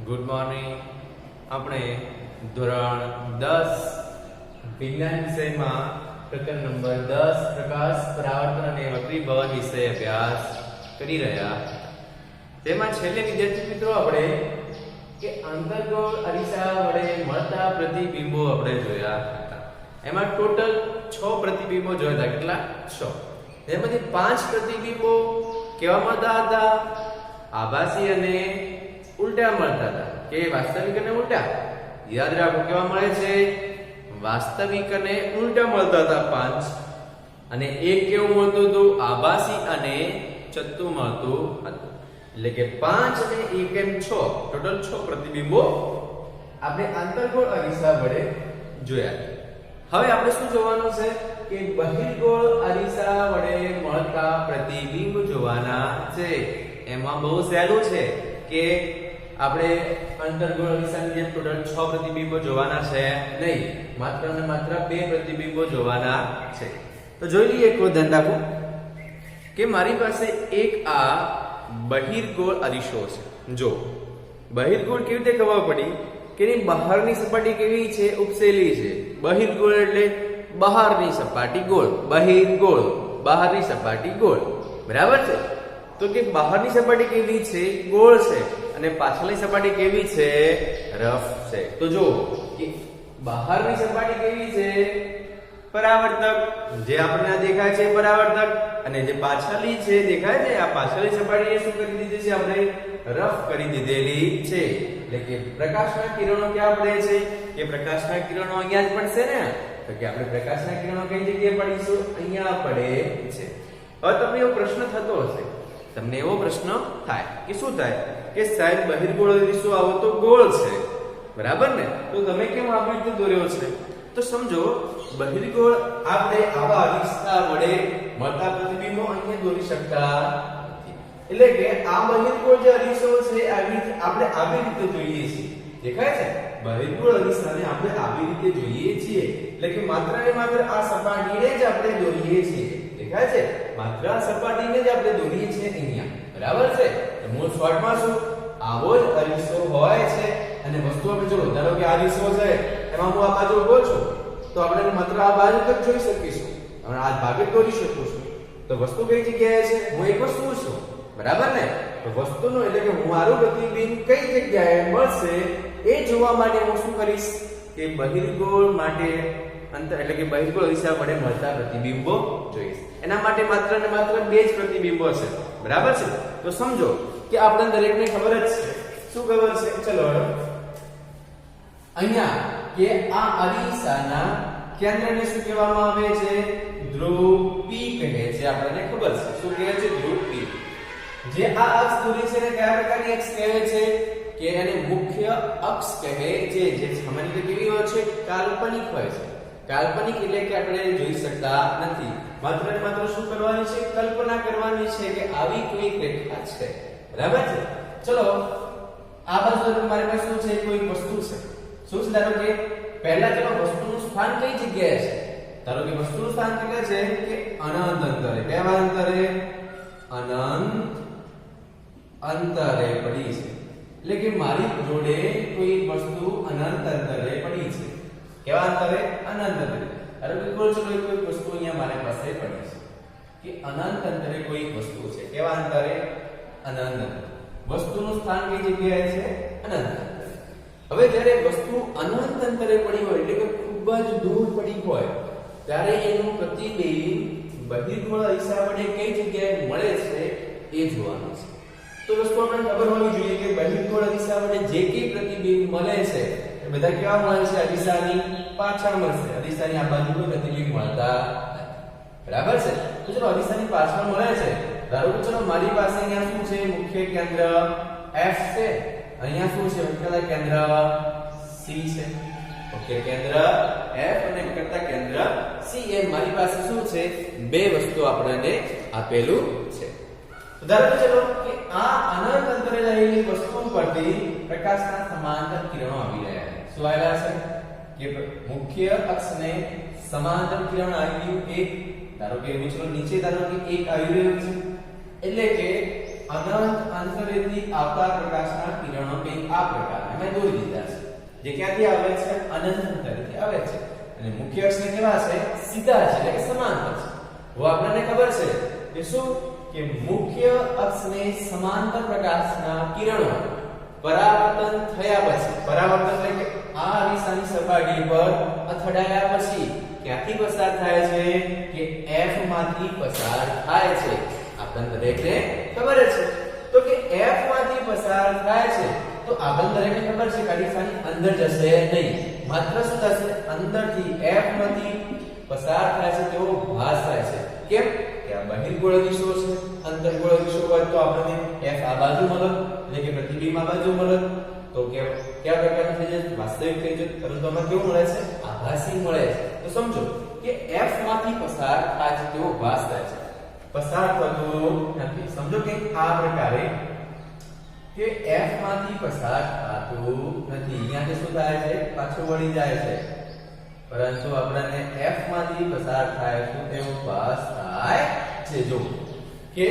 Good morning. આપણે ધોરણ 10 વિજ્ઞાન વિષયમાં પ્રકરણ નંબર 10 પ્રકાશ પરાવર્તન અને વક્રીભવન વિશે અભ્યાસ કરી રહ્યા. તેમાં છેલ્લે વિદ્યાર્થી મિત્રો આપણે કે આંતરગોળ અરીસા વડે મળતા પ્રતિબિંબો આપણે જોયા હતા. એમાં ટોટલ 6 પ્રતિબિંબો જોયા હતા. કેટલા? 6. તેમાંથી 5 પ્રતિબિંબો કેવા મળતા હતા? આભાસી અને ઉલટા મળતા હતા. કે વાસ્તવિક અને ઉલટા? યાદ રાખો કેવા મળે છે? વાસ્તવિક અને ઉલટા મળતા હતા 5. અને એક કેવું મળતું હતું? આભાસી અને ચત્તુ મળતું હતું. એટલે કે 5 અને 1 એમ 6 ટોટલ 6 પ્રતિબિંબો આપણે આંતરગોળ અરીસા વડે જોયા. હવે આપણે શું જોવાનું છે કે બહિર્ગોળ અરીસા વડે મળતા પ્રતિબિંબ જોવાના છે. એમાં બહુ સહેલું છે કે આપણે આંતરગોળ અરીસાની જેમ ટોટલ 6 પ્રતિબિંબો જોવાના છે નહીં, માત્ર ને માત્ર 2 પ્રતિબિંબો જોવાના છે. તો જોઈ લઈએ. એક ધ્યાન રાખો કે મારી પાસે એક આ બહિર્ગોળ અરીસો છે. જો બહિર્ગોળ કેવી રીતે ખબર પડી કે એની બહારની સપાટી કેવી છે? ઉપસેલી છે. બહિર્ગોળ એટલે બહારની સપાટી ગોળ. બહિર્ગોળ બહારની સપાટી ગોળ, બરાબર છે? તો કે બહારની સપાટી કેવી છે? ગોળ છે. અને પાછળની સપાટી કેવી છે? રફ છે. તો જો કે બહારની સપાટી કેવી છે? પરાવર્તક. જે આપણને દેખાય છે પરાવર્તક. અને જે પાછળની છે દેખાય છે, આ પાછળની સપાટીને શું કરી દીધી છે? આપણે રફ કરી દીધેલી છે. એટલે કે પ્રકાશના કિરણો ક્યાં પડે છે? કે પ્રકાશના કિરણો અહીંયા જ પડશે ને. તો કે આપણે પ્રકાશના કિરણો કઈ જગ્યાએ પડીશું? અહીંયા પડે છે. હવે તમને એવો પ્રશ્ન થતો હશે, તમને એવો પ્રશ્ન થાય કે શું થાય કે સાહેબ બહિર્ગોળ અરીસો આવો તો ગોળ છે, બરાબર ને? તો તમે કેમ આવી રીતે દોર્યો છે? તો સમજો બહિર્ગોળ આપણે આવા અરીસા વડે મળતા પ્રતિબિંબો અહીંયા દોરી શકતા નથી. એટલે કે આ બહિર્ગોળ જે અરીસો છે આપણે આવી રીતે જોઈએ છીએ. દેખાય છે? બહિર્ગોળ અરીસાને આપણે આવી રીતે જોઈએ છીએ. એટલે કે માત્ર ને માત્ર આ સપાટીને જ આપણે દોરીએ છીએ. દેખાય છે? માત્ર આ સપાટીને જ આપણે દોરીએ છીએ અહીંયા, બરાબર છે? તો મૂળ શોર્ટમાં શું આવો જ અરીસો હોય છે. અને વસ્તુ આપણે જો ધારો કે આ અરીસો છે, એમાં હું આ બાજુ ઉભો છું, તો આપણે માત્ર આ બાજુ જ જોઈ શકીશું, અને આ ભાગ જ દોરી શકું છું. તો વસ્તુ કઈ જગ્યાએ છે? હું એક વસ્તુ છું, બરાબર ને? તો વસ્તુનો એટલે કે મારું પ્રતિબિંબ કઈ જગ્યાએ મળશે એ જોવા માટે હું શું કરીશ કે બહિર્ગોળ માટે એટલે કે બહિર્ગોળ અરીસા વડે મળતા પ્રતિબિંબો જોઈશ. એના માટે માત્ર ને માત્ર 2 જ પ્રતિબિંબો છે, બરાબર છે? તો સમજો કે આપણે દરેકને ખબર જ છે. શું ખબર છે? ચલો અહીંયા કે આ અરીસાના કેન્દ્રને શું કહેવામાં આવે છે? ધ્રુવ P કહે છે. આપણને ખબર છે. શું કહે છે? ધ્રુવ P. જે આ અક્ષ દોરી છે ને કયા પ્રકારની અક્ષ કહે છે? કે એને મુખ્ય અક્ષ કહે છે. જે સામાન્ય રીતે કેવી હોય છે? કાલ્પનિક હોય છે. કાલ્પનિક એટલે કે આપણે જોઈ શકતા નથી. માત્ર ને માત્ર શું કરવાની છે? કલ્પના કરવાની છે કે આવી કોઈ રેખા છે, બરાબર છે? ચલો આ બાજુ મારી પાસે શું છે? કોઈ વસ્તુ છે. શું છે? ધારો કે પહેલા ચલો વસ્તુનું સ્થાન કઈ જગ્યાએ છે? ધારો કે વસ્તુનું સ્થાન કેટલે છે? કે અનંત અંતરે. કેવા અંતરે? અનંત અંતરે પડી છે. એટલે કે મારી જોડે કોઈ વસ્તુ અનંત અંતરે પડી છે. કેવા અંતરે? અનંત અંતરે. ધારો કે કોઈ વસ્તુ અહીંયા મારી પાસે પડી છે કે અનંત અંતરે કોઈ વસ્તુ છે. કેવા અંતરે? અનંત અંતરે. વસ્તુનું સ્થાન કઈ જગ્યાએ છે? અનંત અંતરે. હવે જ્યારે વસ્તુ અનંત અંતરે પડી હોય એટલે કે ખૂબ જ દૂર પડી હોય ત્યારે એનું પ્રતિબિંબ બહિર્ગોળ અરીસા વડે કઈ જગ્યાએ મળે છે એ જોવાનું છે. તો વસ્તુ આપણને ખબર હોવી જોઈએ કે બહિર્ગોળ અરીસા વડે જે કઈ પ્રતિબિંબ મળે છે એ બધા કેવા મળે છે? અરીસાની પાછળ મળશે. અરીસાની આ બાજુ કોઈ પ્રતિબિંબ મળતા નથી, બરાબર છે? તો ચલો અરીસાની પાછળ મળે છે. ધારો કે ચલો મારી પાસે અહીંયા શું છે? મુખ્ય કેન્દ્ર F છે. અહીંયા શું છે? વિકર્તા કેન્દ્ર C છે. મુખ્ય કેન્દ્ર F અને વિકર્તા કેન્દ્ર C. એ મારી પાસે શું છે? 2 વસ્તુ આપણને આપેલું છે. ધારો કે ચલો કે આ અનંત અંતરે રહેલી વસ્તુ પરથી પ્રકાશના સમાંતર કિરણો આવી રહ્યા છે. શું આવ્યા છે? કે મુખ્ય અક્ષને સમાંતર કિરણ આવી રહ્યું એક. ધારો કે ચલો નીચે ધારો કે એક આવી રહ્યું છે. એટલે કે અનંત અંતરેથી આવતા પ્રકાશના કિરણો કંઈક આ પ્રકારના મેં દોરી દીધા છે, જે ક્યાંથી આવે છે? અનંત અંતરેથી આવે છે, અને મુખ્ય અક્ષને કેવા છે? સીધા છે, એટલે કે સમાંતર છે. હવે આપણને ખબર છે કે શું કે મુખ્ય અક્ષને સમાંતર પ્રકાશના કિરણો પરાવર્તન થયા પછી, પરાવર્તન એટલે કે આ અરીસાની સપાટી પર અથડાયા પછી ક્યાંથી પસાર થાય છે? કે F માંથી પસાર થાય છે. આપણને દરેકને ખબર છે તો કે F માંથી પસાર થાય છે, તો આપણને દરેકને ખબર છે કે અરીસાની અંદર જશે નહીં, માત્ર શું થશે? અંદરથી F માંથી પસાર થાય છે તેવો ભાસ થાય છે. કેમ? કે આ બહિર્ગોળ દિશો છે, અંતર્ગોળ દિશો હોય તો આપણને F આ બાજુ મળે, એટલે કે પ્રતિબિંબ આ બાજુ મળે, તો કે કયા પ્રકારનું થઈ જાય? વાસ્તવિક થઈ જાય. પરંતુ આમાં કેવું મળે છે? આભાસી મળે છે. તો સમજો કે F માંથી પસાર થાય છે તેવો ભાસ થાય છે, પસાર થતું નથી. સમજો કે આ પ્રકારે કે F માંથી પસાર થતું નથી, અહીંયાથી શું થાય છે? પાછું વળી જાય છે, પરંતુ આપણને F માંથી પસાર થાય છે તેવો ભાસ થાય છે. જો કે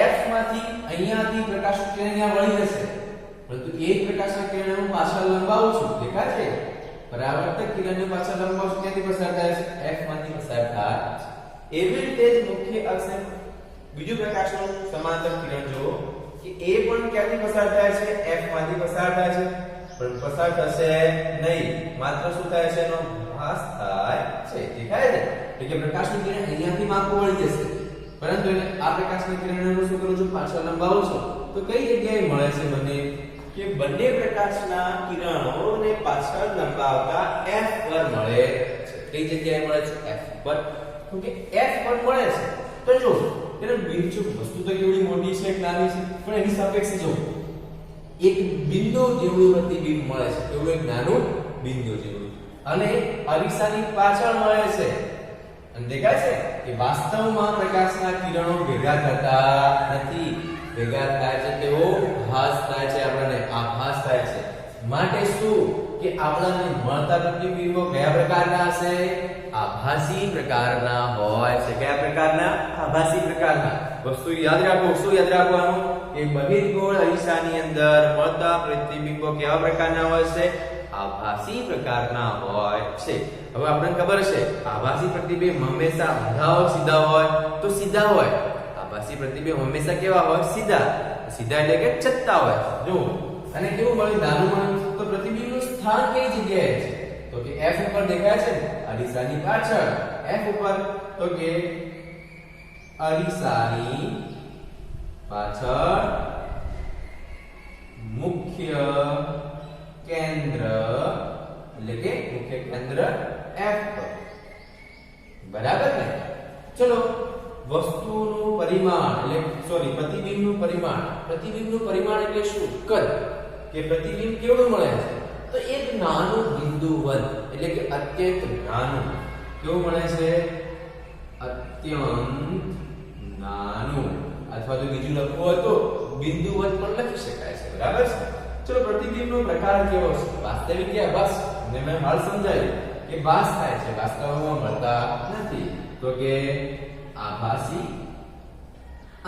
F માંથી અહીંયાથી પ્રકાશનું કિરણ અહીંયા વળી જશે, પરંતુ એ જ પ્રકાશના કિરણને હું પાછળ લંબાવું છું, દેખાય છે? પરાવર્તક કિરણને પાછળ લંબાવું છું, ક્યાંથી પસાર થાય છે? F માંથી પસાર થાય છે. એવી રીતે જ મુખ્ય અક્ષને બીજું પ્રકાશનું સમાંતર કિરણ જો કે એ પણ ક્યાંથી પસાર થાય છે? F માંથી પસાર થાય છે, પણ પસાર થશે નહીં, માત્ર શું થાય છે? એનો ભાસ થાય છે, દેખાય છે? એટલે કે પ્રકાશનું કિરણ અહીંયાથી માપું વળી જશે, પરંતુ આ પ્રકાશના કિરણને હું શું કરું છું? પાછળ લંબાવું છું, તો કઈ જગ્યાએ મળે છે મને? કે બંને પ્રકાશના કિરણોને પાછળ લંબાવતા F પર મળે છે. કઈ જગ્યાએ મળે છે? F પર. તો કે F પર મળે છે, તો જો એને બીજું વસ્તુ તો કેવડી મોટી છે કે નાની છે, પણ એની સાપેક્ષે જો એક બિંદુ જેવડું પ્રતિબિંબ મળે છે, એવું એક નાનું બિંદુ જેવડું, અને અરીસાની પાછળ મળે છે. અને દેખાય છે કે વાસ્તવમાં પ્રકાશના કિરણો ભેગા થતા નથી, ભેગા થાય છે તેવો ભાસ થાય છે, આપણને આભાસ થાય છે. માટે શું કે આપણને મળતા પ્રતિબિંબો કયા પ્રકારના હશે? આભાસી પ્રકારના હોય છે. કયા પ્રકારના? આભાસી પ્રકારના. વસ્તુ યાદ રાખો. શું યાદ રાખવાનું? કે બહિર્ગોળ અરીસાની અંદર મળતા પ્રતિબિંબો કેવા પ્રકારના હોય છે? આભાસી પ્રકારના હોય છે. હવે આપણને ખબર છે આભાસી પ્રતિબિંબ હંમેશા ઊંધા હોય, સીધા હોય? તો સીધા હોય. આભાસી પ્રતિબિંબ હંમેશા કેવા હોય? સીધા. સીધા એટલે કે ચત્તા હોય. જો અને કેવું મળે? નાનું મળે તો પ્રતિબિંબનું સ્થાન કઈ જગ્યાએ છે? તો કે F ઉપર દેખાય છે, અરીસાની પાછળ. F ઉપર, તો કે અરીસાની પાછળ મુખ્ય કેન્દ્ર, એટલે કે મુખ્ય કેન્દ્ર F પર. બરાબર ને? ચલો વસ્તુનું પરિમાણ એટલે પ્રતિબિંબનું પરિમાણ. પ્રતિબિંબનું પરિમાણ એટલે શું? કદ. કે પ્રતિબિંબ કેવડું મળે છે? તો એક નાનું બિંદુવત, એટલે કે અત્યંત નાનું. કેવું મળે છે? અત્યંત નાનું. અથવા તો બીજું લખવું હોય તો બિંદુવત પણ લખી શકાય છે. બરાબર છે? ચલો પ્રતિબિંબનો પ્રકાર કેવો છે? વાસ્તવિક કે આભાસ? ને મેં હાલ સમજાવ્યું કે ભાસ થાય છે, વાસ્તવમાં મળતા નથી. તો કે આભાસી.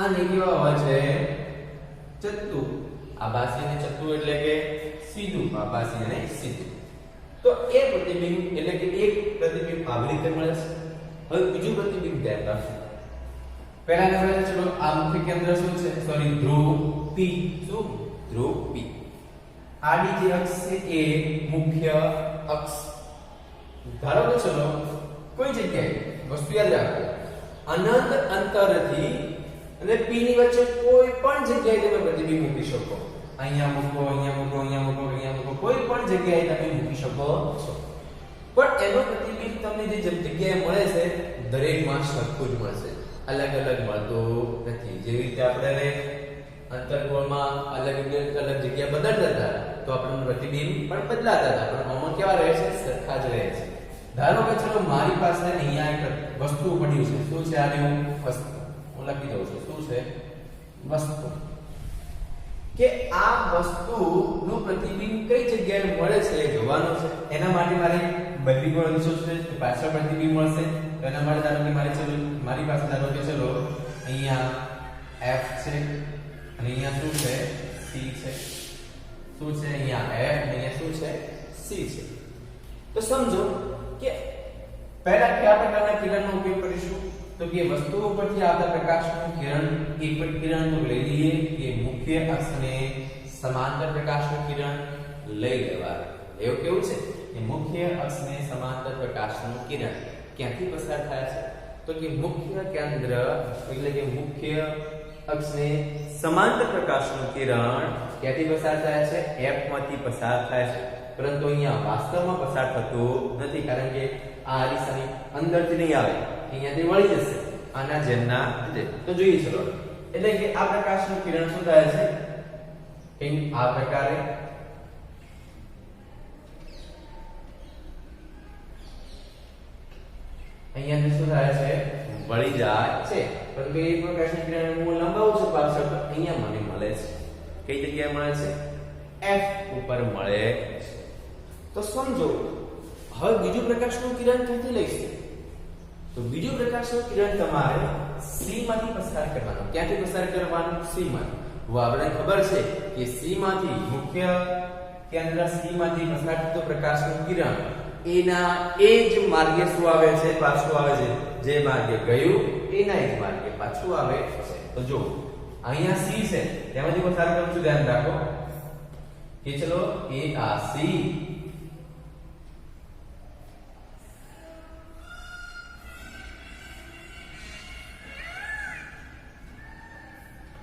આને કેવા હોય છે? ચત્તુ. આભાસી અને ચત્તુ એટલે કે સીધું. આભાસી અને સીધું. તો એ પ્રતિબિંબ એટલે કે એક પ્રતિબિંબ આવી રીતે મળે છે. હવે બીજું પ્રતિબિંબ ધ્યાન રાખો. પહેલા નંબરે ચલો આ મુખ્ય કેન્દ્ર શું છે? ધ્રુવ P. શું? ધ્રુવ P. આડી જે અક્ષ છે એ મુખ્ય અક્ષ. ધારો કે ચલો કોઈ જગ્યાએ વસ્તુ યાદ રાખો, અનંત અંતરથી અને P ની વચ્ચે કોઈ પણ જગ્યાએ તમે પ્રતિબિંબ મૂકી શકો. અહીંયા મૂકો, અહીંયા મૂકો, અહીંયા મૂકો, અહીંયા મૂકો, કોઈ પણ જગ્યાએ તમે મૂકી શકો છો. પણ એનો પ્રતિબિંબ તમને જે જગ્યાએ મળે છે દરેકમાં સરખું જ મળશે, અલગ અલગ મળતો નથી. જેવી રીતે આપણે અંતર્ગોળમાં અલગ અલગ જગ્યા બદલતા હતા તો આપણને પ્રતિબિંબ પણ બદલાતા હતા, પણ આમાં કેવા રહે છે? સરખા જ રહે છે. ધારો કે ચલો મારી પાસે અહીંયા એક વસ્તુ પડ્યું છે. શું છે? આને હું વસ્તુ લખી દઉં છું. શું છે? વસ્તુ. કે આ વસ્તુનું પ્રતિબિંબ કઈ જગ્યાએ મળે છે એ જોવાનું છે. એના માટે મારે બહિર્ગોળ દિશો છે તો પાછળ પ્રતિબિંબ મળશે. તો એના માટે ધારો કે મારી પાસે ધારો કે ચલો અહીંયા F છે, અને અહીંયા શું છે c છે શું છે અહીંયા f અને અહીંયા શું છે c છે તો સમજો કે પહેલા કયા પ્રકારના કિરણનો ઉપયોગ કરીશું તો કે વસ્તુઓ પરથી આવતા પ્રકાશનું કિરણ એક કિરણ તો લઈ લઈએ કે મુખ્ય અક્ષને સમાંતર પ્રકાશનું કિરણ લઈ લેવાનું એવું કેવું છે કે મુખ્ય અક્ષને સમાંતર પ્રકાશનું કિરણ ક્યાંથી પસાર થાય છે તો કે મુખ્ય કેન્દ્ર એટલે કે મુખ્ય અક્ષને સમાંતર પ્રકાશનું કિરણ ક્યાંથી પસાર થાય છે f માંથી પસાર થાય છે પરંતુ અહીંયા વાસ્તવમાં પસાર થતું નથી કારણ કે આ અરીસાની અંદરથી નહીં આવે અહીંયાથી વળી જશે આના જેમના તો જોઈએ ચલો એટલે કે આ પ્રકાશનું કિરણ શું થાય છે આ પ્રકારે અહીંયા શું થાય છે વળી જાય છે પરંતુ એ પ્રકાશનું કિરણ હું લંબાવું છું પાછળ તો અહીંયા મને મળે છે કઈ જગ્યાએ મળે છે f ઉપર મળે છે તો સમજો હવે બીજું પ્રકાશનું કિરણ ક્યાંથી લઈશું તો બીજું પ્રકાશનું કિરણ તમારે c માંથી પસાર કરવાનું ક્યાંથી પસાર કરવાનું c માંથી આપણને ખબર છે કે c માંથી મુખ્ય કેન્દ્ર c માંથી પસાર થતો પ્રકાશનું કિરણ એના એ જ માર્ગે શું આવે છે પાછું આવે છે જે માર્ગે ગયું એના જ માર્ગે પાછું આવે છે તો જો અહીંયા c છે તેમાંથી પસાર કરું છું ધ્યાન રાખો કે ચલો એ આ c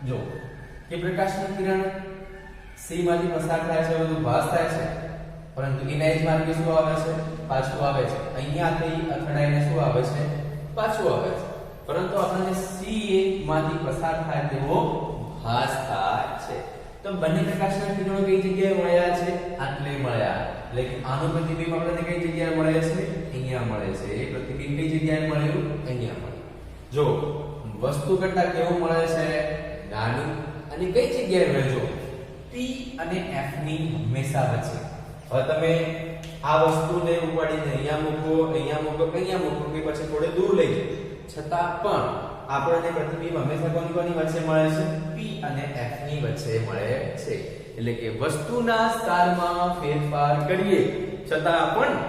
જો કે પ્રકાશનું કિરણ c માંથી પસાર થાય છે બધું ભાસ થાય છે પરંતુ એના જ માર્ગે શું આવે છે પાછું આવે છે અહીંયાથી અથડાઈને શું આવે છે પાછું આવે છે પરંતુ આપણને c માંથી પસાર થાય તેવો ભાસ થાય છે તો બંને પ્રકાશના કિરણો કઈ જગ્યાએ મળ્યા છે આટલે મળ્યા એટલે કે આનું પ્રતિબિંબ આપણને કઈ જગ્યાએ મળે છે અહીંયા મળે છે એ પ્રતિબિંબ કઈ જગ્યાએ મળ્યું અહીંયા મળ્યું જો વસ્તુ કરતા કેવું મળે છે નાનું અને કઈ જગ્યાએ રહેજો p અને f ની હંમેશા વચ્ચે હવે તમે આ વસ્તુને ઉપાડીને અહીંયા મૂકો અહીંયા મૂકો કે પછી થોડે દૂર લઈ જાઓ છતાં પણ આપણને પ્રતિબિંબ હંમેશા કોની વચ્ચે મળે છે p અને f ની વચ્ચે મળે છે એટલે કે વસ્તુના સ્થાનમાં ફેરફાર કરીએ છતાં પણ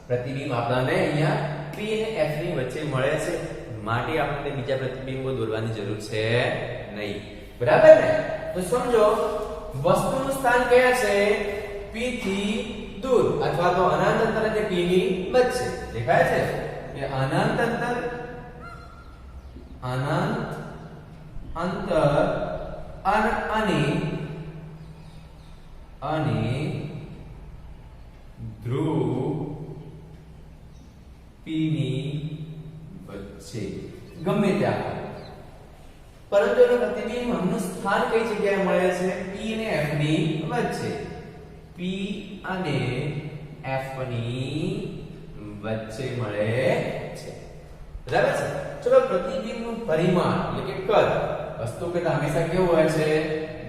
પ્રતિબિંબ આપણને અહીંયા p અને f ની વચ્ચે મળે છે માટે આપણે બીજા પ્રતિબિંબો દોરવાની જરૂર છે નહીં બરાબર ને તો સમજો વસ્તુનું સ્થાન કયા છે p થી દૂર અથવા તો અનંત અંતર અને p ની વચ્ચે દેખાય છે કે અનંત અંતર અને ધ્રુવ p ની વચ્ચે ગમે ત્યાં પરંતુ એનું પ્રતિબિંબ હમનું સ્થાન કઈ જગ્યાએ મળે છે p અને f ની વચ્ચે p અને f ની વચ્ચે મળે છે બરાબર છે ચલો પ્રતિબિંબનું પરિમાણ એટલે કે કદ વસ્તુ કરતા હંમેશા કેવું હોય છે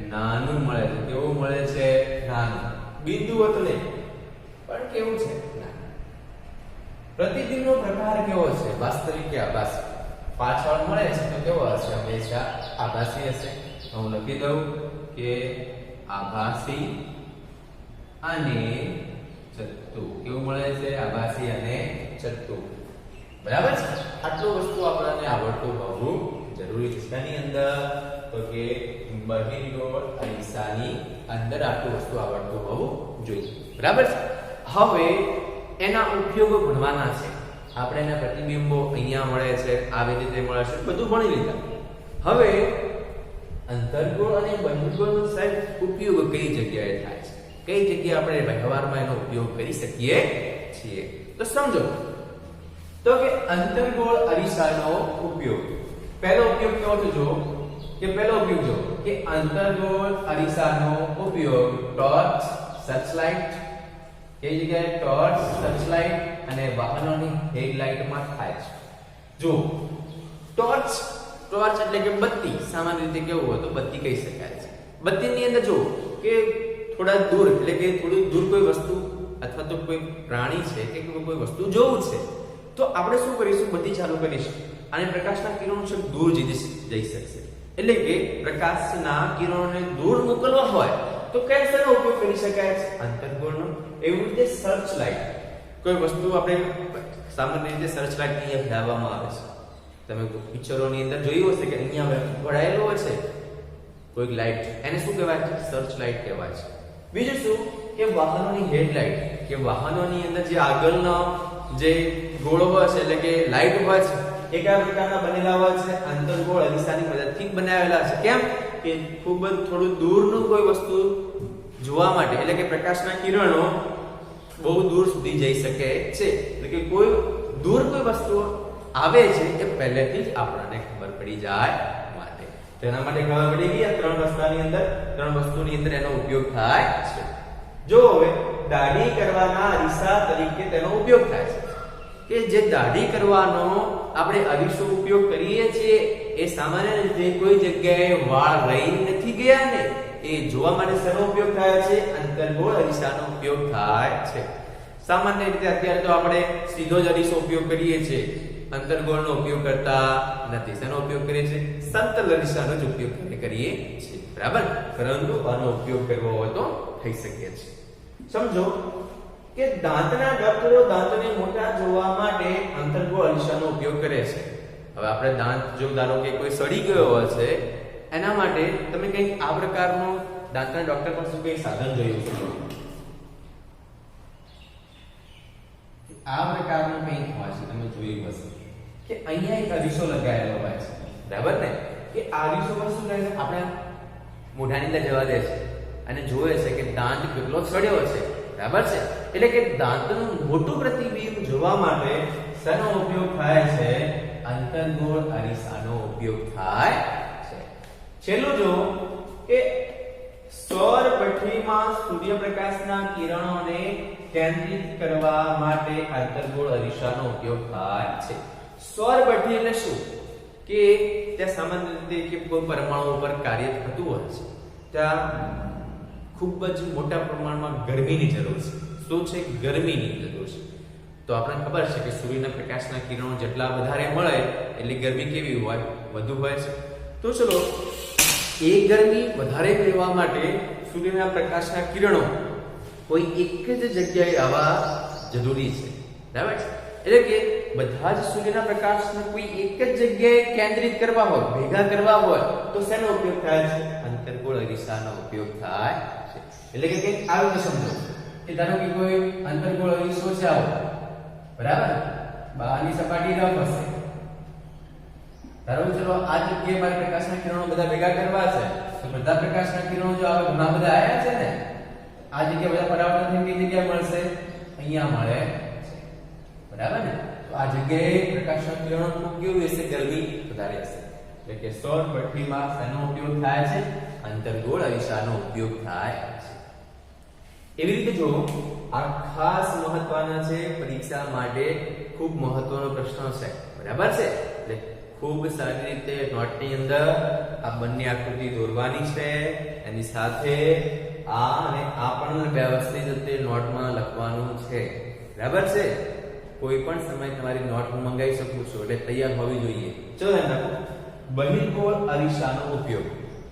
નાનું મળે છે કેવું મળે છે નાનું બિંદુવત નહીં પણ કેવું છે નાનું પ્રતિબિંબનો પ્રકાર કેવો છે વાસ્તવિક કે આભાસી પાછળ મળે છે તો કેવો હશે હંમેશા આભાસી હશે હું લખી દઉં કે આભાસી અને ચત્તુ કેવું મળે છે આભાસી અને ચત્તુ બરાબર છે આટલું વસ્તુ આપણને આવડતું હોવું જરૂરી છે તેની અંદર તો કે બહિર્ગોળ અરીસાની અંદર આટલું વસ્તુ આવડતું હોવું જોઈએ બરાબર છે હવે એના ઉપયોગો ભણવાના છે આપણે એના પ્રતિબિંબો અહીંયા મળે છે આવી રીતે મળે છે બધું ભણી લીધા હવે અંતર્ગોળ અને બહિર્ગોળનો સાહેબ ઉપયોગ કઈ જગ્યાએ થાય છે કઈ જગ્યાએ આપણે વ્યવહારમાં એનો ઉપયોગ કરી શકીએ છીએ તો સમજો તો કે અંતર્ગોળ અરીસાનો ઉપયોગ પહેલો ઉપયોગ કેવો છે જો કે અંતર્ગોળ અરીસાનો ઉપયોગ ટોર્ચ સર્ચલાઇટ કઈ જગ્યાએ ટોર્ચ સર્ચલાઇટ અને વાહનોની હેડલાઇટમાં થાય છે જો ટોર્ચ એટલે કે બત્તી સામાન્ય રીતે કેવું હોય તો બત્તી કહી શકાય છે બત્તીની અંદર જો કે થોડા દૂર એટલે કે થોડી દૂર કોઈ વસ્તુ અથવા તો કોઈ પ્રાણી છે કે કોઈ વસ્તુ જોવું છે તો આપણે શું કરીશું બત્તી ચાલુ કરીશું અને પ્રકાશના કિરણો છે દૂર જઈ શકશે એટલે કે પ્રકાશના કિરણોને દૂર મોકલવા હોય તો કયા શેનો ઉપયોગ કરી શકાય છે? અંતર્ગોળનો. એવી રીતે સર્ચ લાઇટ, કોઈ વસ્તુ આપણે સામાન્ય રીતે સર્ચ લાઇટ અહીંયા લાવવામાં આવે છે. તમે પિક્ચરોની અંદર જોયું હશે કે અહીંયા વળાયેલો હોય છે કોઈક લાઇટ, એને શું કહેવાય છે? સર્ચ લાઇટ કહેવાય છે. બીજું શું કે વાહનોની હેડલાઇટ, કે વાહનોની અંદર જે આગળનો જે ગોળો હોય છે એટલે કે લાઇટ હોય છે એ કયા પ્રકારના બનેલા હોય છે? અંતર્ગોળ અરીસાની મદદથી બનાવેલા છે. કેમ કે ખૂબ જ થોડું દૂરનું કોઈ વસ્તુ જોવા માટે, એટલે કે પ્રકાશના કિરણો બહુ દૂર સુધી જઈ શકે છે, એટલે કે કોઈ દૂર કોઈ વસ્તુ આવે છે એ પહેલેથી જ આપણને ખબર પડી જાય માટે. તેના માટે ખબર પડી ગઈ આ ત્રણ વસ્તુની અંદર એનો ઉપયોગ થાય છે. જો હવે દાઢી કરવાના અરીસા તરીકે તેનો ઉપયોગ થાય છે, કે જે દાઢી કરવાનો આપણે અરીસો ઉપયોગ કરીએ છીએ એ સામાન્ય રીતે કોઈ જગ્યાએ વાળ રહી નથી ગયા ને એ જોવા માટે શેનો ઉપયોગ થાય છે? અંતર્ગોળ અરીસાનો ઉપયોગ થાય છે. સામાન્ય રીતે અત્યારે તો આપણે સીધો જ અરીસો ઉપયોગ કરીએ છીએ, અંતર્ગોળનો ઉપયોગ કરતા નથી. શેનો ઉપયોગ કરીએ છીએ? સમતલ અરીસાનો જ ઉપયોગ કરીએ છીએ, બરાબર. પરંતુ આનો ઉપયોગ કરવો હોય તો થઈ શકે છે. સમજો કે દાંતના ડોક્ટરો દાંતને મોટા જોવા માટે અંતર્ગોળ અરીસાનો ઉપયોગ કરે છે. હવે આપણે દાંત જો ધારો કે કોઈ સડી ગયો હોય છે એના માટે તમે કંઈક આ પ્રકારનો દાંતના ડોક્ટર પાસે કંઈ સાધન જોયું છે? આ પ્રકારનું કંઈક હોય છે, તમે જોયું હશે કે અહીંયા એક અરીસો લગાવેલો હોય છે, બરાબર ને? કે આ અરીસો પર શું કરે છે? આપણે મોઢાની અંદર જવા દે છે અને જોવે છે કે દાંત કેટલો સડ્યો છે, બરાબર છે? એટલે કે દાંતનું મોટું પ્રતિબિંબ જોવા માટે શેનો ઉપયોગ થાય છે? અંતર્ગોળ અરીસાનો ઉપયોગ થાય છે. છેલ્લું જો કે સૌર ભઠ્ઠીમાં સૂર્યપ્રકાશના કિરણોને કેન્દ્રિત કરવા માટે અંતર્ગોળ અરીસાનો ઉપયોગ થાય છે. સૌર ભઠ્ઠી એટલે શું? કે ત્યાં સામાન્ય રીતે કે કોઈ પરમાણુ ઉપર કાર્ય થતું હોય છે, ત્યાં ખૂબ જ મોટા પ્રમાણમાં ગરમીની જરૂર છે. શું છે? ગરમીની જરૂર છે. તો આપણને ખબર છે કે સૂર્યના પ્રકાશના કિરણો જેટલા વધારે મળે એટલે ગરમી કેવી હોય? વધુ હોય છે. તો ચલો એ ગરમી વધારે મેળવવા માટે સૂર્યના પ્રકાશના કિરણો કોઈ એક જ જગ્યાએ આવવા જરૂરી છે, બરાબર છે? એટલે કે બધા જ સૂર્યના પ્રકાશને કોઈ એક જ જગ્યાએ કેન્દ્રિત કરવા હોય, ભેગા કરવા હોય તો શેનો ઉપયોગ થાય છે? અંતર્ગોળ અરીસાનો ઉપયોગ થાય છે. એટલે કે કંઈક આવી રીતે સમજો કે ધારો કે કોઈ અંતર્ગોળ અરીસો છે આવો, બરાબર? બહારની સપાટી રફ હશે. ધારો કે ચલો આ જગ્યાએ મારે પ્રકાશના કિરણો બધા ભેગા કરવા છે તો બધા પ્રકાશના કિરણો જો આવે ઘણા બધા આયા છે ને, આ જગ્યા બધા પરાવર્તનથી કઈ જગ્યાએ મળશે? અહીંયા મળે છે, બરાબર ને? તો આ જગ્યાએ પ્રકાશના કિરણોનું કેવું હશે? ગરમી વધારે હશે. એટલે કે સૌર ભઠ્ઠીમાં શેનો ઉપયોગ થાય છે? અંતર્ગોળ અરીસાનો ઉપયોગ થાય છે. એવી રીતે જો આ ખાસ મહત્વના છે, પરીક્ષા માટે ખૂબ મહત્વનો પ્રશ્ન છે, બરાબર છે? એટલે ખૂબ સારી રીતે નોટની અંદર આ બંને આકૃતિ દોરવાની છે, એની સાથે આ અને આ પણ વ્યવસ્થિત રીતે નોટમાં લખવાનું છે, બરાબર છે? કોઈ પણ સમય તમારી નોટ હું મંગાવી શકું છું, એટલે તૈયાર હોવી જોઈએ. ચલો ધ્યાન રાખો. બહિર્ગોળ અરીસાનો ઉપયોગ.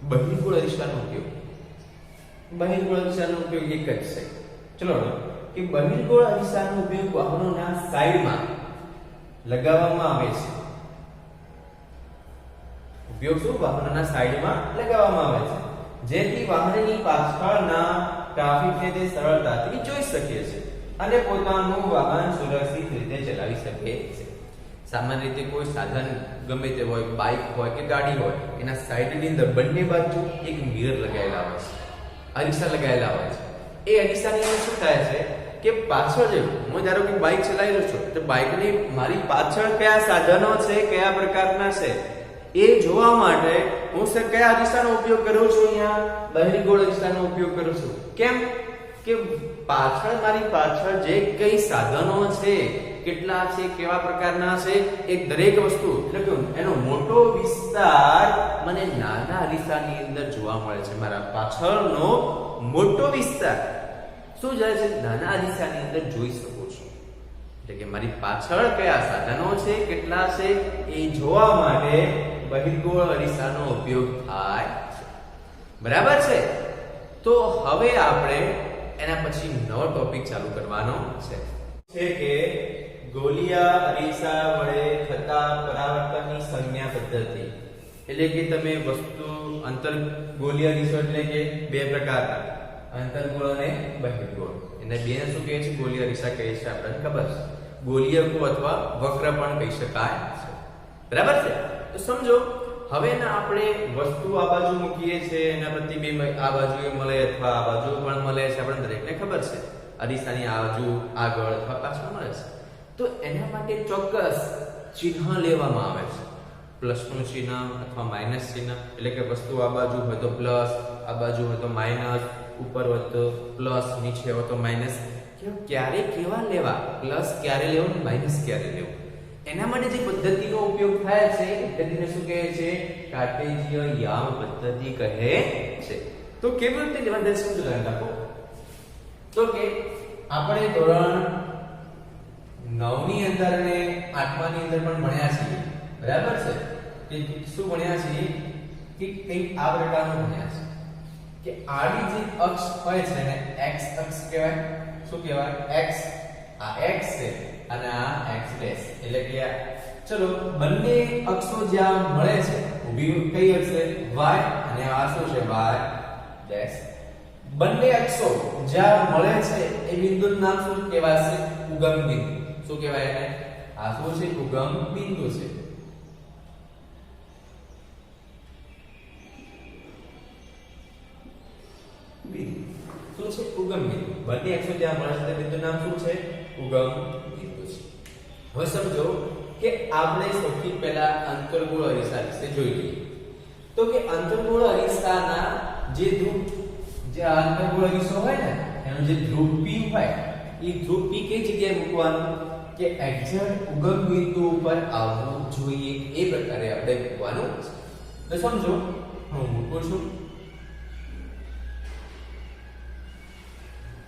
બહિર્ગોળ અરીસાનો ઉપયોગ. બહિર્ગોળ અરીસાનો ઉપયોગ એક જ છે. ચલો કે બહિર્ગોળ અરીસાનો ઉપયોગ વાહનોના સાઈડમાં લગાવવામાં આવે છે. ઉપયોગ શું? વાહનોના સાઈડમાં લગાવવામાં આવે છે, જેથી વાહનની પાછળના ટ્રાફિકને તે સરળતાથી જોઈ શકે છે અને પોતાનું વાહન સુરક્ષિત રીતે ચલાવી શકે છે. સામાન્ય રીતે કોઈ સાધન ગમે તે હોય, બાઇક હોય કે ગાડી હોય, એના સાઈડની અંદર બંને બાજુ એક મિરર લગાવેલા હોય છે, અરીસા લગાવેલા હોય છે. એ અરીસાની અંદર શું થાય છે કે પાછળ જે હું ધારો કે બાઇક ચલાવી રહ્યો છું તો બાઇકની મારી પાછળ કયા સાધનો છે, કયા પ્રકારના છે એ જોવા માટે હું કયા અરીસાનો ઉપયોગ કરું છું? અહીંયા બહિર્ગોળ અરીસાનો ઉપયોગ કરું છું. કેમ કે પાછળ મારી પાછળ જે કઈ સાધનો છે, કેટલા છે, કેવા પ્રકારના છે, એ દરેક વસ્તુ એટલે કે એનો મોટો વિસ્તાર મને નાના અરીસાની અંદર જોવા મળે છે. મારા પાછળનો મોટો વિસ્તાર શું જાય છે? નાના અરીસાની અંદર જોઈ શકું છું. એટલે કે મારી પાછળ કયા સાધનો છે, કેટલા છે એ જોવા માટે બહિર્ગોળ અરીસાનો ઉપયોગ થાય છે. બરાબર છે. તો હવે આપણે એના પછી નવો ટોપિક ચાલુ કરવાનો છે કે ગોળીય અરીસા વડે થતા પરાવર્તનની સંજ્ઞા પદ્ધતિ. એટલે કે તમે વસ્તુ અંતર્ગોળીય અરીસો એટલે કે બે પ્રકારના, અંતર્ગોળ અને બહિર્ગોળ. એને બેને શું કહે છે? ગોળીય અરીસા કહે છે. આપણને ખબર છે. ગોળીય અથવા વક્ર પણ કહી શકાય છે. બરાબર છે. તો સમજો હવે ના આપણે વસ્તુ આ બાજુ મૂકીએ છીએ, એના પ્રતિબિંબ આ બાજુએ મળે અથવા આ બાજુ પણ મળે છે. આપણને દરેકને ખબર છે અરીસાની આ બાજુ આગળ અથવા પાછળ મળે છે. તો એના માટે ચોક્કસ ચિહ્ન લેવામાં આવે છે. પ્લસનું ચિહ્ન અથવા માઇનસ ચિહ્ન. એટલે કે વસ્તુ આ બાજુ હોય તો પ્લસ, આ બાજુ હોય તો માઇનસ, ઉપર હોય તો પ્લસ, નીચે હોય તો માઇનસ. ક્યારે કેવા લેવા, પ્લસ ક્યારે લેવું, માઇનસ ક્યારે લેવું, એના માટે જે પદ્ધતિનો ઉપયોગ થાય છે એ પદ્ધતિને શું કહે છે? કાર્ટેશિય યામ પદ્ધતિ કહે છે. તો કેવી રીતે લેવા દે સમજો રાખો. તો કે આપણે ધોરણ 9 ની અંદર અને 8મા ની અંદર પણ ભણ્યા છીએ. બરાબર છે. કે શું ભણ્યા છીએ? કે કંઈક આ પ્રકારનું ભણ્યા છે કે આડી જે અક્ષ હોય છે ને x અક્ષ કહેવાય. શું કહેવાય? x. આ x છે અને આ x ડેશ. એટલે કે ચલો બંને અક્ષો જ્યાં મળે છે, ઊભી કઈ અક્ષ છે? y, અને આ શું છે? y dash. બંને અક્ષો જ્યાં મળે છે એ બિંદુનું નામ શું કહેવાશે? ઉગમ બિંદુ. શું કહેવાય એને? આ શું છે? ઉગમ બિંદુ છે. શું છે? ઉગમ બિંદુ. બંને અક્ષો જ્યાં મળે છે તે બિંદુનું નામ શું છે? ઉગમ બિંદુ છે. હવે સમજો કે આપણે સૌથી પહેલા અંતર્ગોળ અરીસા વિશે જોઈ લઈએ. તો કે અંતર્ગોળ અરીસાના જે ધ્રુવ, જે અંતર્ગોળ અરીસો હોય ને એનો જે ધ્રુવ P હોય, એ ધ્રુવ P કઈ જગ્યાએ મૂકવાનું? કે એક્ઝેક્ટ ઉગમ બિંદુ ઉપર આવવું જોઈએ એ પ્રકારે આપણે મૂકવાનું છે. તો સમજો હું મૂકું છું.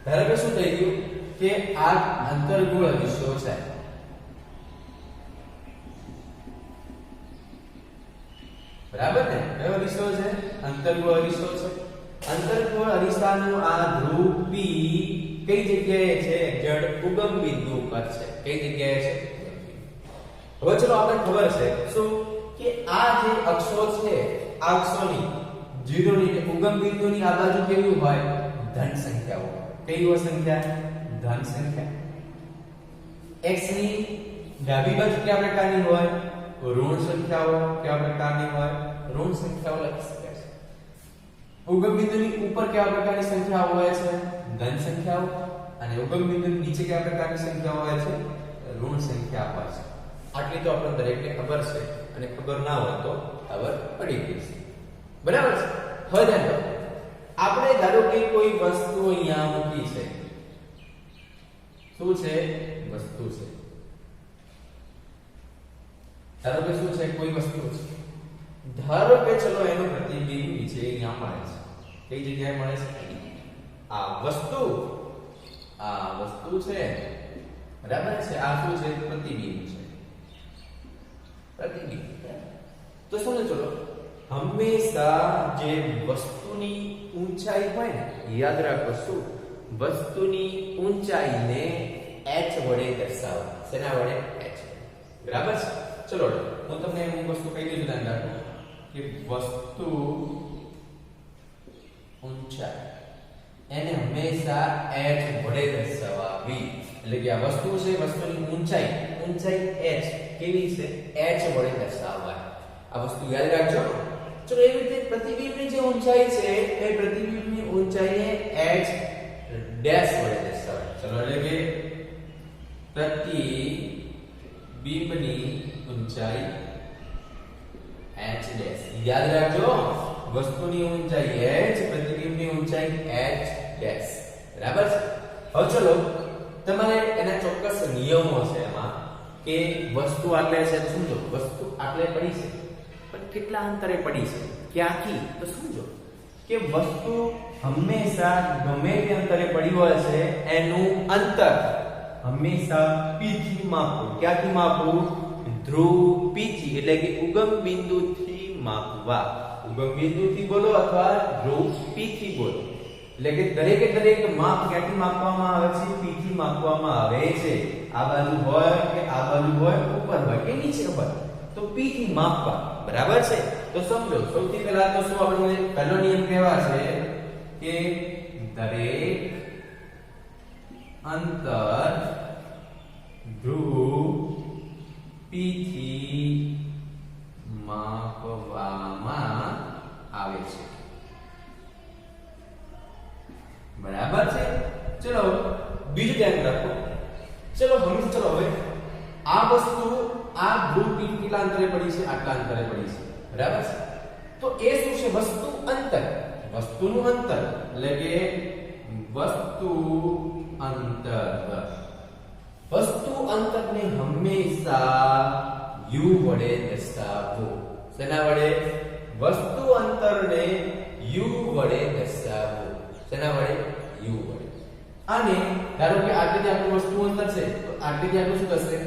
ધારો કે શું થઈ ગયું કે આ અંતર્ગોળ અરીસો છે. બરાબર ને? કયો અરીસો છે? અંતર્ગોળ અરીસો છે. અંતર્ગોળ અરીસાનું આ ધ્રુવ P કઈ જગ્યાએ છે? એક્ઝેક્ટ ઉગમ બિંદુ ઉપર છે. કઈ જગ્યાએ છે? હવે ચલો આપણે ખબર છે શું કે આ જે અક્ષો છે, આ અક્ષોની 0 ની ઉગમ બિંદુની આ બાજુ કેવી હોય? ધન સંખ્યાઓ. કઈ હોય સંખ્યા? ધન સંખ્યા. x ની ડાબી બાજુ કયા પ્રકારની હોય? ઋણ સંખ્યાઓ. કયા પ્રકારની હોય? ઋણ સંખ્યાઓ લખી શકાય છે. ઉગમ બિંદુની ઉપર કયા પ્રકારની સંખ્યાઓ હોય છે? ધન સંખ્યાઓ. અને ઉગમ બિંદુની નીચે કયા પ્રકારની સંખ્યાઓ હોય છે? ઋણ સંખ્યા હોય છે. આટલી તો આપણને દરેકને ખબર છે અને ખબર ના હોય તો ખબર પડી ગઈ છે. બરાબર છે. હવે ધ્યાન રાખો. આપણે ધારો કે કોઈ વસ્તુ અહીંયા મૂકી છે. શું છે? વસ્તુ છે. ધારો કે શું છે? કોઈ વસ્તુ છે. ધારો કે ચલો એનું પ્રતિબિંબ નીચે અહીંયા મળે છે. કઈ જગ્યાએ મળે છે? આ વસ્તુ છે. બરાબર છે. આ શું છે? પ્રતિબિંબ છે. પ્રતિબિંબ. તો સમજો ચલો હંમેશા જે વસ્તુની ઊંચાઈ હોય ને, યાદ રાખો શું? વસ્તુની ઊંચાઈને h વડે દર્શાવો. શેના વડે? h. બરાબર છે. ચલો હું તમને એક વસ્તુ કહી દઉં, ધ્યાન રાખો કે વસ્તુ ઊંચાઈ એને હંમેશા h વડે દર્શાવવી. એટલે કે આ વસ્તુ છે, વસ્તુની ઊંચાઈ h કેવી છે? h વડે દર્શાવવા. આ વસ્તુ યાદ રાખજો. ચલો એવી રીતે પ્રતિબિંબની જે ઊંચાઈ છે એ પ્રતિબિંબની ઊંચાઈને h ડેશ વડે દર્શાવાય. ચલો એટલે કે પ્રતિબિંબની ઊંચાઈ h ડેશ. યાદ રાખજો, વસ્તુની ઊંચાઈ h, પ્રતિબિંબની ઊંચાઈ h ડેશ. બરાબર છે. હવે ચલો તમારે એના ચોક્કસ નિયમો છે એમાં કે વસ્તુ આટલે છે તો સમજો વસ્તુ આટલે પડી છે, પણ કેટલા અંતરે પડી છે, ક્યાંથી? તો સમજો કે વસ્તુ હંમેશા ગમે તે અંતરે પડી હોય છે એનું અંતર હંમેશા p થી માપવું. ક્યાંથી માપવું? ધ્રુવ p થી, એટલે કે ઉગમ બિંદુથી માપવા. ઉગમ બિંદુથી બોલો અથવા ધ્રુવ P થી બોલો. એટલે કે દરેકે દરેક માપ ક્યાંથી માપવામાં આવે છે? P થી માપવામાં આવે છે. આ બાજુ હોય કે આ બાજુ હોય, ઉપર હોય કે નીચે હોય, તો P થી માપવા. બરાબર છે? તો સમજો, સૌથી પહેલા તો શું આપણે પહેલો નિયમ કહેવા છે કે દરેક અંતર ધ્રુવ P થી માપવામાં આવે છે. બરાબર છે? ચલો બીજું ધ્યાન રાખો. ચલો હવે આ વસ્તુ આ ધ્રુવ P કેટલા અંતરે પડી છે? આટલા અંતરે પડી છે. બરાબર છે? તો એ શું છે? વસ્તુ અંતર. વસ્તુનું અંતર એટલે કે વસ્તુ અંતરને હંમેશા u વડે દર્શાવવું. શેના વડે? વસ્તુ અંતરને u વડે દર્શાવવું. શેના વડે? u વડે. અને ધારો કે આટલી આપણું વસ્તુ અંતર છે, તો આટલી આપણું શું થશે?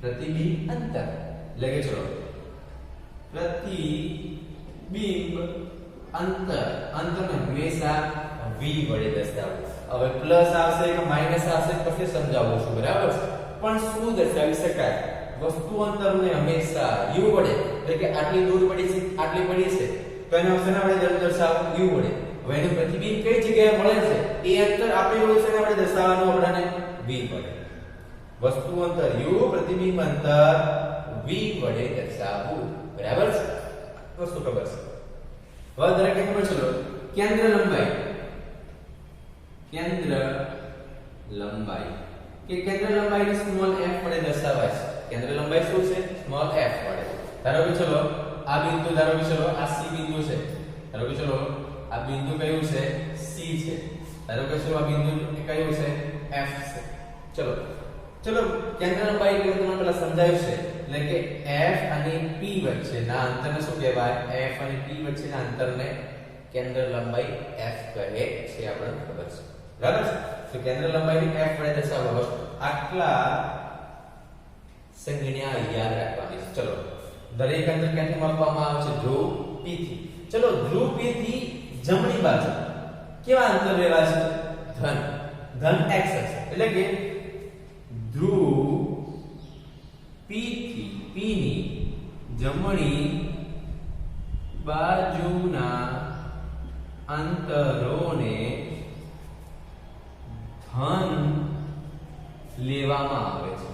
પ્રતિબિંબ અંતર. એટલે કે ચલો પ્રતિબિંબ અંતરને હંમેશા v વડે દર્શાવવું. હવે પ્લસ આવશે કે માઈનસ આવશે પછી સમજાવું છું. બરાબર છે? પણ શું દર્શાવી શકાય? વસ્તુ અંતરને હંમેશા u વડે, એટલે કે આટલી દૂર પડી છે, આટલી પડી છે, તો એને શેના વડે દર્શાવવું? u વડે. હવે એનું પ્રતિબિંબ કઈ જગ્યાએ મળે છે? એ અંતર આપણે શેના વડે દર્શાવવાનું? આપણને v વડે. વસ્તુ અંતર u, પ્રતિબિંબ અંતર v વડે દર્શાવવું. બરાબર છે? વસ્તુ ખબર છે. હવે દરેક એક ચલો કેન્દ્ર લંબાઈ કે કેન્દ્ર લંબાઈને સ્મોલ f વડે દર્શાવાય છે. કેન્દ્ર લંબાઈ શું છે? સ્મોલ f વડે. ધારો કે ચલો આ બિંદુ, ધારો કે ચલો આ c બિંદુ છે. ધારો કે ચલો આ બિંદુ કયું છે? c છે. ધારો કે ચલો આ બિંદુ કયું છે? f છે. ચલો કેન્દ્ર લંબાઈ એટલે તમને પહેલા સમજાવ્યું છે. એટલે કે f અને p વચ્ચેના અંતરને શું કહેવાય? f અને p વચ્ચેના અંતરને કેન્દ્ર લંબાઈ f કહે છે. આપણને ખબર છે. બરાબર છે? તો કેન્દ્ર લંબાઈને f વડે દર્શાવો. આટલા સંજ્ઞા યાદ રાખવાની છે. ચલો દરેક અંતર ક્યાંથી માપવામાં આવે છે? ધ્રુવ P થી. ચલો ધ્રુવ P થી જમણી બાજુ કેવા અંતર લેવા છે? ધન x અક્ષ. એટલે કે ધ્રુવ P ની જમણી બાજુના અંતરોને ધન લેવામાં આવે છે.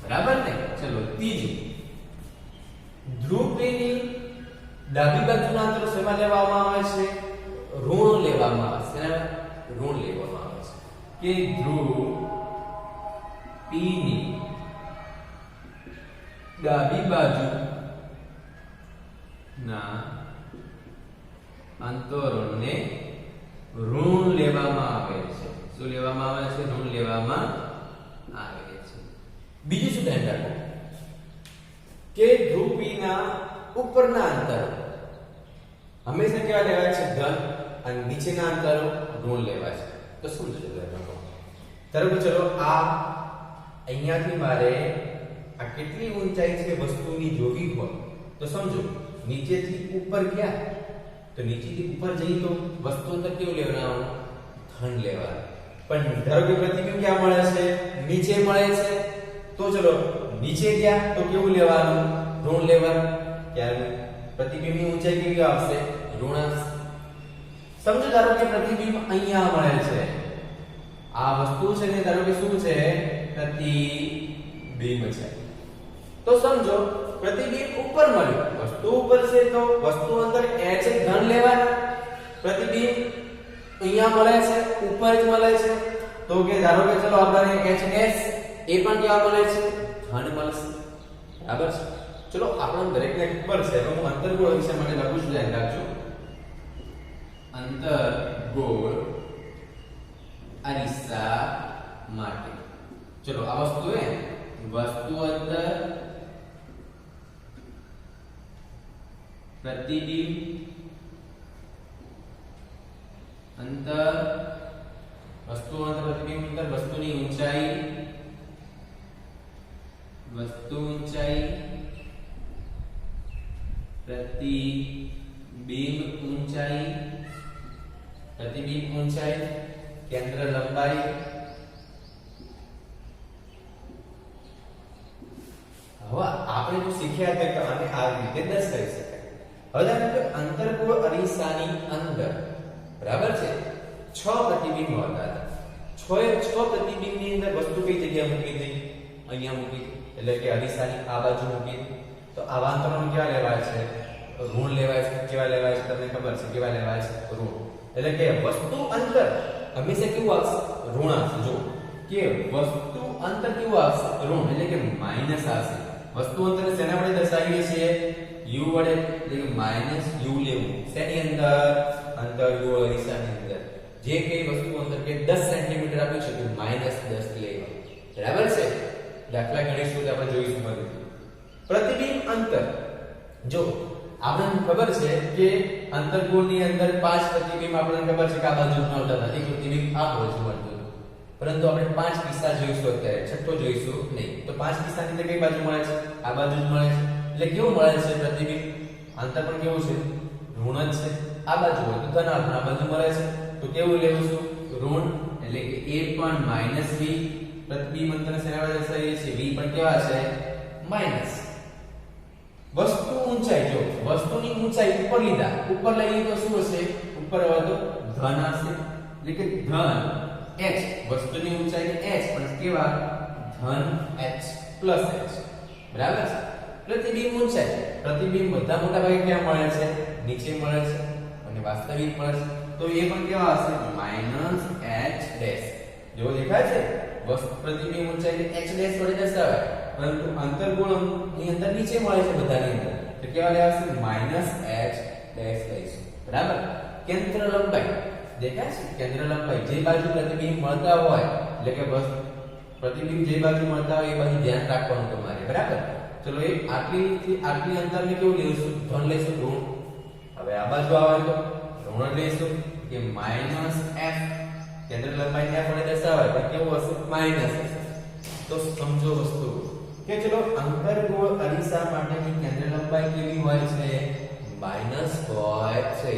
બરાબર ને? ચલો ત્રીજું, ધ્રુવ P ની ડાબી બાજુના અંતરો શેમાં લેવામાં આવે છે? ઋણ લેવામાં આવે છે. ઋણ લેવામાં આવે છે કે ધ્રુવ P ની ડાબી બાજુ ના અંતરોને ઋણ લેવામાં આવે છે. શું લેવામાં આવે છે? ઋણ લેવામાં આવે છે. બીજું શું ધ્યાન રાખો કે ધ્રુવ P ના ઉપરના અંતરો હંમેશા કેવા લેવાય છે? ધન, અને નીચેના અંતરો ઋણ લેવાય છે. તો શું છે? ધારો કે ચલો આ અહીંયાથી મારે આ કેટલી ઊંચાઈ છે વસ્તુની જોવી હોય તો સમજો નીચેથી ઉપર ગયા તો નીચેથી ઉપર જઈ તો વસ્તુ અંતર કેવું લેવાનું? ધન લેવાનું. પણ ધારો કે પ્રતિબિંબ ક્યાં મળે છે? નીચે મળે છે. તો ચલો નીચે ગયા તો કેવું લેવાનું? ઋણ લેવાનું. ત્યારે પ્રતિબિંબની ઊંચાઈ કેવી આવશે? ઋણ આવશે. સમજો ધારો કે પ્રતિબિંબ અહીંયા મળે છે. આ વસ્તુ છે ને ધારો કે શું છે? પ્રતિબિંબ છે. તો સમજો પ્રતિબિંબ ઉપર મળ્યું, વસ્તુ ઉપર છે તો વસ્તુ અંદર h ધન લેવાના. પ્રતિબિંબ અહીંયા મળે છે, ઉપર જ મળે છે, તો કે ધારો કે ચલો આપણને hs એ પણ કેવા મળે છે? ધન મળશે. બરાબર છે? ચલો આપણને દરેકને ખબર છે. હવે હું અંતર્ગોળ વિશે માટે લખું છું, ધ્યાન રાખજો. અંતર્ગોળ અરીસા માટે ચલો આ વસ્તુ અંતર પ્રતિબિંબ અંતર વસ્તુ અંતર પ્રતિબિંબ અંતર વસ્તુની ઊંચાઈ વસ્તુ પ્રતિબિંબ ઊંચાઈ, કેન્દ્ર લંબાઈ, હવે આપણે જો શીખ્યા કે આને આ રીતે દર્શાવી શકાય. હવે ધારો કે અંતર્ગોળ અરીસાની અંદર બરાબર છે 6 પ્રતિબિંબ હતા. 6 પ્રતિબિંબની અંદર વસ્તુ કઈ જગ્યાએ મૂકી હતી? અહીંયા મૂકી, એટલે કે અરીસાની આ બાજુ મૂકી. તો આવા અંતરનો કેવા લેવાય છે? ઋણ લેવાય છે. કેવા લેવાય છે તમને ખબર છે? કેવા લેવાય છે? ઋણ. એટલે કે વસ્તુ અંતર હંમેશા કેવું આવશે? ઋણ આવશે. જો કે વસ્તુ અંતર કેવું આવશે? ઋણ, એટલે કે માઈનસ આવશે. વસ્તુ અંતર શેના વડે દર્શાવીએ છીએ? u વડે, એટલે કે માઈનસ u લેવું. શેની અંદર? અંતર્ગોળ અરીસાની અંદર. જે કઈ વસ્તુ અંતર કે 10 સેન્ટીમીટર આપ્યું છે તો -10 લેવા. બરાબર છે? દાખલા ગણીશું તો આપણે જોઈશું બધું. પ્રતિબિંબ અંતર, જો આપણને ખબર છે કે અંતર્ગોળની અંદર 5 પ્રતિબિંબ આપણને ખબર છે કે આ બાજુ મળતા હતા. એક પ્રતિબિંબ આ બાજુ મળતું, પરંતુ આપણે 5 કિસ્સા જોઈશું. અત્યારે છઠ્ઠો જોઈશું નહીં. તો 5 કિસ્સાની અંદર કઈ બાજુ મળે છે? આ બાજુ જ મળે છે. એટલે કેવું મળે છે પ્રતિબિંબ? અંતર પણ કેવું છે? ઋણ જ છે. આ બાજુ હોય તો ધનાત્મક, આ બાજુ મળે છે તો કેવું લેવું છું? ઋણ, એટલે કે a પણ -v. પ્રતિબિંબ અંતર શેના વડે દર્શાવીએ છીએ? v પણ કેવા છે? માઈનસ. વસ્તુ ઊંચાઈ, જો વસ્તુની ઊંચાઈ ઉપર લીધા, ઉપર લઈએ તો શું હશે? ઉપર હોય તો ધન હશે, એટલે કે ધન h. વસ્તુની ઊંચાઈ h પણ કેવા? ધન h પ્લસ h. બરાબર છે? પ્રતિબિંબ ઊંચાઈ, પ્રતિબિંબ બધા મોટા ભાગે ક્યાં મળે છે? નીચે મળે છે. અને વાસ્તવિક મળે છે તો એ પણ કેવા હશે? -h'. જો દેખાય છે? વસ્તુ પ્રતિબિંબ ઊંચાઈ h' વડે દર્શાવાય, પરંતુ અંતર્ગોળની અંદર નીચે મળે છે બધાની અંદર તો કેવા લેવાશે? -h' લઈશું. બરાબર? કેન્દ્ર લંબાઈ દેખાય છે? કેન્દ્ર લંબાઈ જે બાજુ પ્રતિબિંબ મળતા હોય, એટલે કે બસ પ્રતિબિંબ જે બાજુ મળતા હોય એ બાજુ ધ્યાન રાખવાનું તમારે. બરાબર? ચલો એ આટલી આટલી અંતરને કેવું લઈશું? ધન લઈશું, ઋણ. હવે આ બાજુ આવે તો ઋણ લઈશું કે -f. કેન્દ્ર લંબાઈને f વડે દર્શાવાય પણ કેવું હશે? માઈનસ હશે. તો સમજો વસ્તુ કે ચલો અંતર્ગોળ અરીસા માટેની કેન્દ્ર લંબાઈ કેવી હોય છે? માઈનસ હોય છે.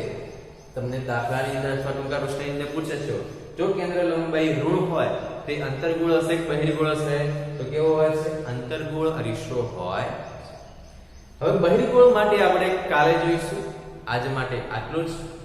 તમને દાખલાની અંદર અથવા ટૂંકા પ્રશ્નની અંદર પૂછે છે જો કેન્દ્ર લંબાઈ ઋણ હોય તે અંતર્ગોળ હશે કે બહિર્ગોળ હશે? તો કેવો હોય છે? અંતર્ગોળ અરીસો હોય. હવે બહિર્ગોળ માટે આપણે કાલે જોઈશું. આજ માટે આટલું જ.